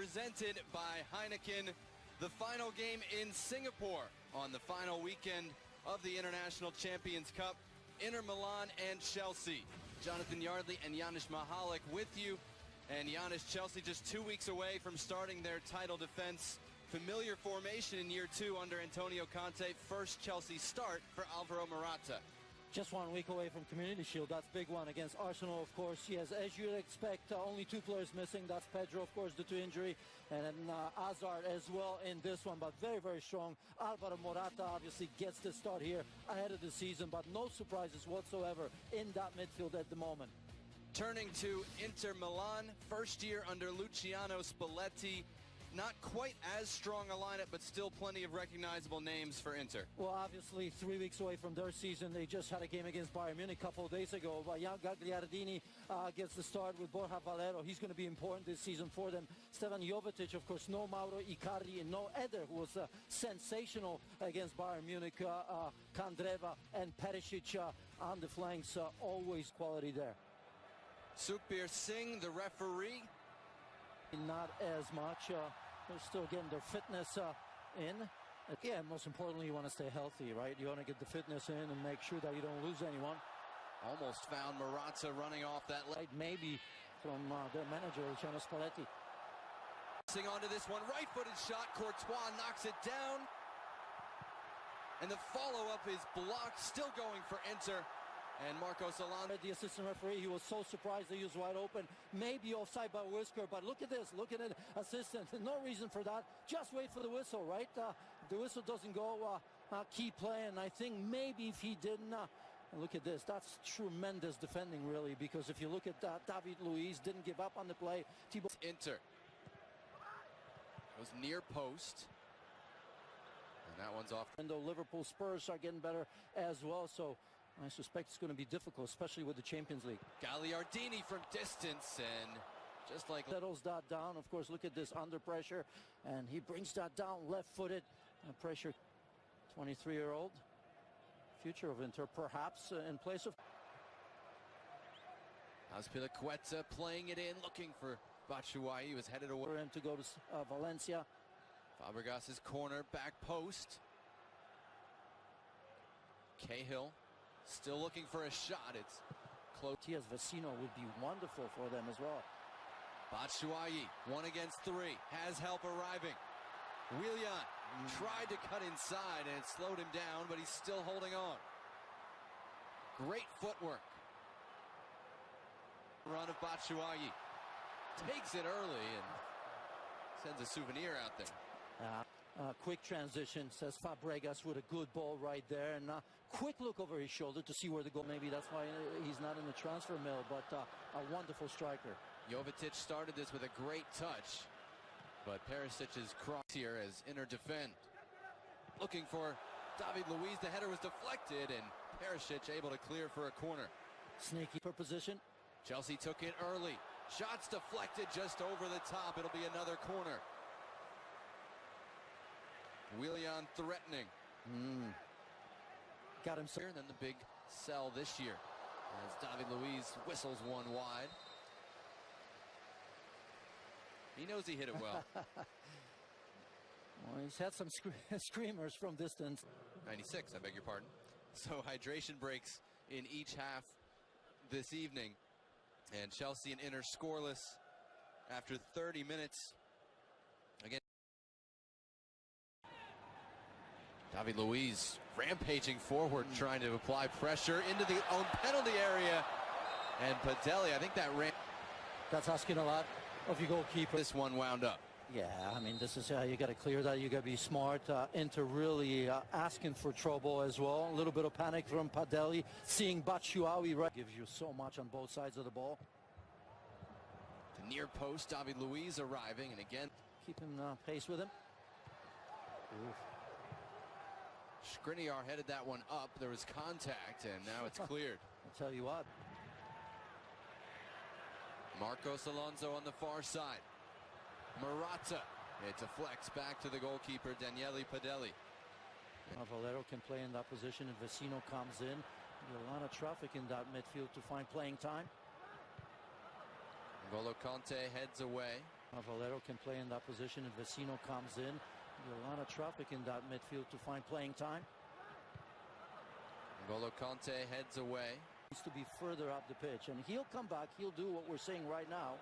presented by Heineken. The final game in Singapore on the final weekend of the International Champions Cup. Intermilan and Chelsea. Jonathan Yardley and Janis Mahalik with you. And Janis, Chelsea just 2 weeks away from starting their title defense. Familiar formation in year 2 under Antonio Conte. First Chelsea start for Alvaro Morata. Just 1 week away from Community Shield. That's big one against Arsenal, of course. Yes, as you'd expect, only 2 players missing. That's Pedro, of course, due to injury, and then Hazard as well in this one. But very, very strong. Alvaro Morata obviously gets the start here ahead of the season, but no surprises whatsoever in that midfield at the moment. Turning to Inter Milan, first year under Luciano Spalletti. Not quite as strong a lineup, but still plenty of recognizable names for Inter. Well, obviously, 3 weeks away from their season. They just had a game against Bayern Munich a couple of days ago. Jan Gagliardini gets the start with Borja Valero. He's going to be important this season for them. Stevan Jovetic, of course, no Mauro Icardi, and no Eder, who was sensational against Bayern Munich. Kandreva and Perisic on the flanks. Always quality there. Sukhbir Singh, the referee. Not as much. They're still getting their fitness in. Yeah, most importantly, you want to stay healthy, right? You want to get the fitness in and make sure that you don't lose anyone. Almost found Morata running off that leg. Maybe from their manager, Luciano Spalletti. Sing onto this one, right-footed shot. Courtois knocks it down. And the follow-up is blocked, still going for Inter. And Marcos Alonso, the assistant referee, he was so surprised that he was wide open. Maybe offside by Whisker, but look at this. Look at it, assistant. No reason for that. Just wait for the whistle, right? The whistle doesn't go. Key play, and I think maybe if he didn't. Look at this. That's tremendous defending, really, because if you look at David Luiz didn't give up on the play. Inter. It was near post. And that one's off. And the Liverpool Spurs are getting better as well, so I suspect it's going to be difficult, especially with the Champions League. Gagliardini from distance, and just like settles that down. Of course, look at this under pressure, and he brings that down left-footed. Pressure, 23-year-old. Future of Inter, perhaps, in place of Azpilicueta playing it in, looking for Batshuayi. He was headed away. For him to go to Valencia. Fabregas's corner, back post. Cahill. Still looking for a shot. It's close. Matias Vecino would be wonderful for them as well. Batshuayi, 1 against 3, has help arriving. Willian tried to cut inside and it slowed him down, but he's still holding on. Great footwork. Run of Batshuayi. Takes it early and sends a souvenir out there. Quick transition, says Fabregas with a good ball right there, and quick look over his shoulder to see where the goal. Maybe that's why he's not in the transfer mill, but a wonderful striker. Jovetic started this with a great touch, but Perisic's cross here as Inter defend. Looking for David Luiz, the header was deflected, and Perisic able to clear for a corner. Sneaky for position. Chelsea took it early. Shots deflected just over the top. It'll be another corner. Willian threatening. Got him. And then the big sell this year as David Luiz whistles one wide. He knows he hit it well. Well, he's had some screamers from distance. 96, I beg your pardon. So hydration breaks in each half this evening. And Chelsea and Inter scoreless after 30 minutes. Again, David Luiz rampaging forward, trying to apply pressure into the own penalty area. And Padelli, I think that ran. That's asking a lot of your goalkeeper. This one wound up. Yeah, I mean, this is how you got to clear that. You got to be smart. Inter really asking for trouble as well. A little bit of panic from Padelli. Seeing Batshuayi right gives you so much on both sides of the ball. The near post, David Luiz arriving, and again keeping pace with him. Skriniar headed that one up. There was contact, and now it's cleared. I'll tell you what. Marcos Alonso on the far side. Morata. It's a flex back to the goalkeeper, Daniele Padelli. Valero can play in that position, and Vecino comes in. There's a lot of traffic in that midfield to find playing time. N'Golo Kanté heads away. Valero can play in that position, and Vecino comes in. There's a lot of traffic in that midfield to find playing time. N'Golo Kanté heads away. Needs to be further up the pitch, and he'll come back. He'll do what we're saying right now.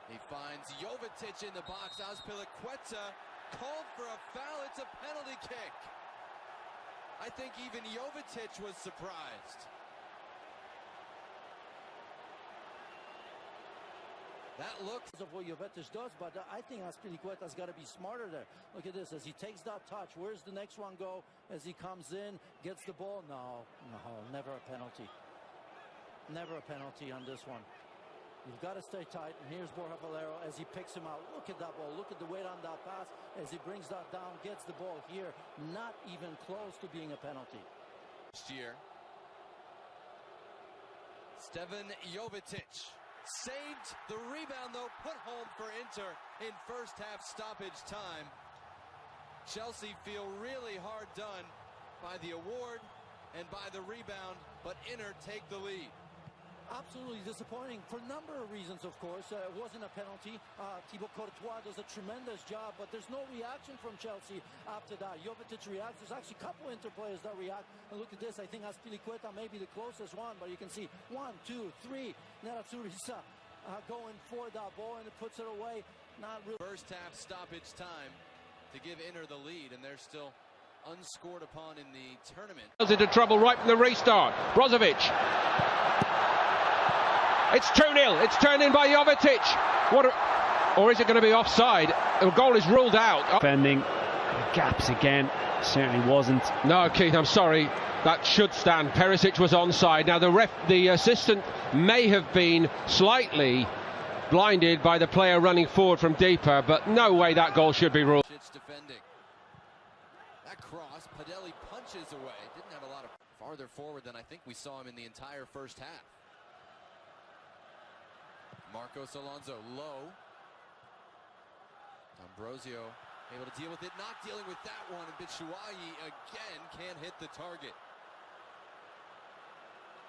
He finds Jovetic in the box. Azpilicueta called for a foul. It's a penalty kick. I think even Jovetic was surprised. That looks of what Jovetic does, but I think Azpilicueta's got to be smarter there. Look at this, as he takes that touch. Where's the next one go? As he comes in, gets the ball. No, never a penalty. Never a penalty on this one. You've got to stay tight. And here's Borja Valero as he picks him out. Look at that ball. Look at the weight on that pass as he brings that down, gets the ball here. Not even close to being a penalty. Last year, Stevan Jovetic saved the rebound, though, put home for Inter in first half stoppage time. Chelsea feel really hard done by the award and by the rebound, but Inter take the lead. Absolutely disappointing for a number of reasons, of course. It wasn't a penalty. Thibaut Courtois does a tremendous job, but there's no reaction from Chelsea after that. Jovetic reacts. There's actually a couple Inter players that react. And look at this. I think Azpilicueta may be the closest one, but you can see 1, 2, 3. Nerazzurri's going for that ball, and it puts it away. Not really. First half stoppage time to give Inter the lead, and they're still unscored upon in the tournament. Into trouble right from the restart. Brozovic. It's 2-0. It's turned in by Jovetic. Or is it going to be offside? The goal is ruled out. Defending gaps again. Certainly wasn't. No, Keith, I'm sorry. That should stand. Perisic was onside. Now the assistant may have been slightly blinded by the player running forward from deeper, but no way that goal should be ruled. Defending. That cross, Padelli punches away. Didn't have a lot of farther forward than I think we saw him in the entire first half. Marcos Alonso low. Ambrosio able to deal with it, not dealing with that one, and Batshuayi again can't hit the target.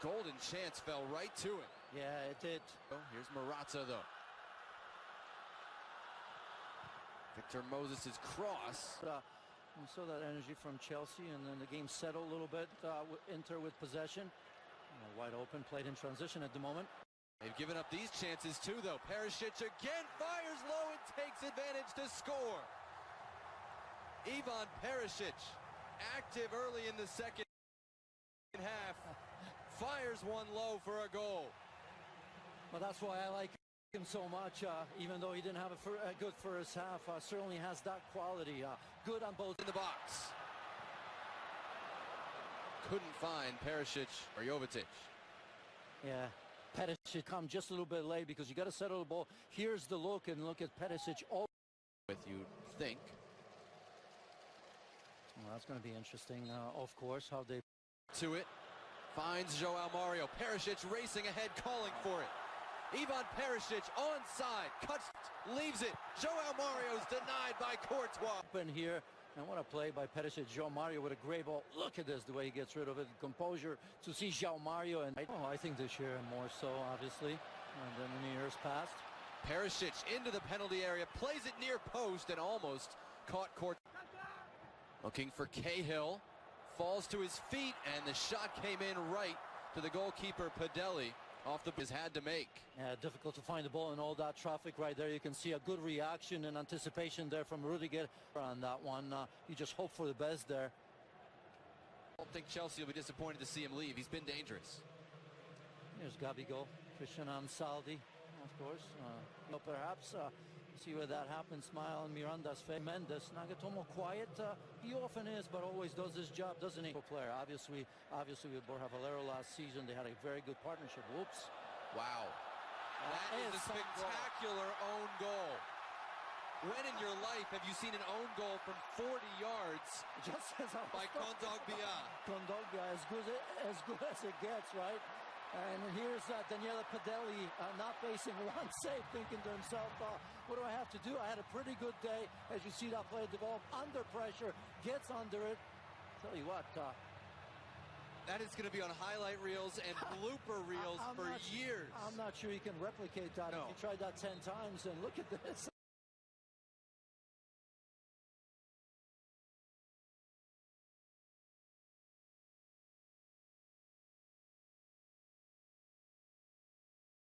Golden chance fell right to it. Yeah, it did. Oh, here's Morata though. Victor Moses' cross. We saw that energy from Chelsea, and then the game settled a little bit. Inter with possession. Wide open, played in transition at the moment. They've given up these chances too, though. Perisic again fires low and takes advantage to score. Ivan Perisic, active early in the second half, fires one low for a goal. Well, that's why I like him so much, even though he didn't have a good first half. Certainly has that quality. Good on both. In the box. Couldn't find Perisic or Jovetic. Yeah. Perisic come just a little bit late because you got to settle the ball. Here's the look, and look at Perisic. With you think. Well, that's going to be interesting, of course, how they to it. Finds Joao Mario. Perisic racing ahead, calling for it. Ivan Perisic onside, cuts, leaves it. Joao Mario's denied by Courtois. Open here. And what a play by Perisic. Joao Mario with a great ball. Look at this, the way he gets rid of it. Composure to see Joao Mario. And I think this year more so, obviously, than in years past. Perisic into the penalty area, plays it near post, and almost caught Courtois. Looking for Cahill. Falls to his feet, and the shot came in right to the goalkeeper, Padelli. Off the has had to make. Yeah, difficult to find the ball in all that traffic right there. You can see a good reaction and anticipation there from Rudiger on that one. You just hope for the best there. I don't think Chelsea will be disappointed to see him leave. He's been dangerous. Here's Gabigol, Christian Ansaldi, of course. Perhaps see where that happens. Smile on Miranda's face. Mendes, Nagatomo quiet. He often is, but always does his job, doesn't he? Player, obviously with Borja Valero last season, they had a very good partnership. Whoops! Wow, that is a spectacular own goal. When in your life have you seen an own goal from 40 yards? Just as by Kondogbia. Kondogbia, as good as it gets, right? And here's Daniele Padelli not facing one save, thinking to himself, what do I have to do? I had a pretty good day. As you see that play develop under pressure, gets under it. Tell you what. That is going to be on highlight reels and blooper reels for years. I'm not sure you can replicate that. No. If you tried that 10 times, and look at this.